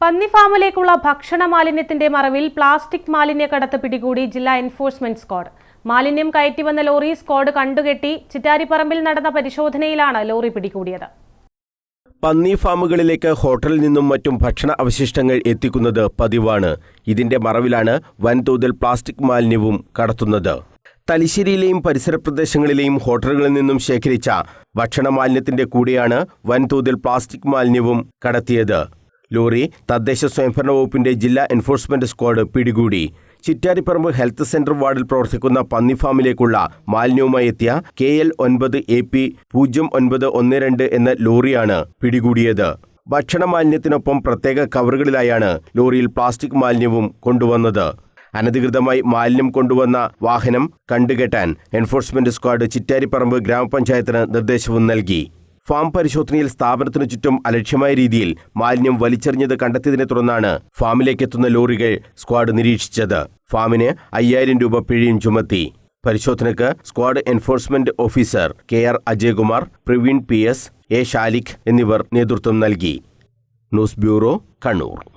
പന്നി ഫാമിലേക്കുള്ള ഭക്ഷണ മാലിന്യത്തിന്റെ മറവിൽ പ്ലാസ്റ്റിക് മാലിന്യ കടത്ത് പിടികൂടി ജില്ലാ എൻഫോഴ്സ്മെന്റ് സ്ക്വാഡ്. മാലിന്യം കയറ്റിവന്ന ലോറി സ്ക്വാഡ് കണ്ടുകെട്ടി. ചിറ്റാരിപ്പറമ്പിൽ നടന്ന പരിശോധനയിലാണ് ലോറി പിടികൂടിയത്. പന്നി ഫാമുകളിലേക്ക് ഹോട്ടലിൽ നിന്നും മറ്റും ഭക്ഷണ അവശിഷ്ടങ്ങൾ എത്തിക്കുന്നത് പതിവാണ്. ഇതിന്റെ മറവിലാണ് വൻതോതിൽ പ്ലാസ്റ്റിക് മാലിന്യവും കടത്തുന്നത്. തലശ്ശേരിയിലെയും പരിസര പ്രദേശങ്ങളിലെയും ഹോട്ടലുകളിൽ നിന്നും ശേഖരിച്ച ഭക്ഷണ മാലിന്യത്തിന്റെ കൂടെയാണ് വൻതോതിൽ പ്ലാസ്റ്റിക് മാലിന്യവും കടത്തിയത്. ലോറി തദ്ദേശ സ്വയംഭരണ വകുപ്പിന്റെ ജില്ലാ എൻഫോഴ്സ്മെന്റ് സ്ക്വാഡ് പിടികൂടി. ചിറ്റാരിപ്പറമ്പ് ഹെൽത്ത് സെന്റർ വാർഡിൽ പ്രവർത്തിക്കുന്ന പന്നി ഫാമിലേക്കുള്ള മാലിന്യവുമായി എത്തിയ KL 9 AP 0912 എന്ന ലോറിയാണ് പിടികൂടിയത്. ഭക്ഷണ മാലിന്യത്തിനൊപ്പം പ്രത്യേക കവറുകളിലായാണ് ലോറിയിൽ പ്ലാസ്റ്റിക് മാലിന്യവും കൊണ്ടുവന്നത്. അനധികൃതമായി മാലിന്യം കൊണ്ടുവന്ന വാഹനം കണ്ടുകെട്ടാൻ എൻഫോഴ്സ്മെന്റ് സ്ക്വാഡ് ചിറ്റാരിപ്പറമ്പ് ഗ്രാമപഞ്ചായത്തിന് നിർദ്ദേശവും നൽകി. ഫാം പരിശോധനയിൽ സ്ഥാപനത്തിനു ചുറ്റും അലക്ഷ്യമായ രീതിയിൽ മാലിന്യം വലിച്ചെറിഞ്ഞത് കണ്ടെത്തിയതിനെ തുടർന്നാണ് ഫാമിലേക്കെത്തുന്ന ലോറികൾ സ്ക്വാഡ് നിരീക്ഷിച്ചത്. ഫാമിന് 5000 രൂപ പിഴയും ചുമത്തി. പരിശോധനയ്ക്ക് squad enforcement officer KR Ajaykumar, Praveen PS, A ഷാലിഖ് എന്നിവർ നേതൃത്വം നൽകി. News bureau, Kannur.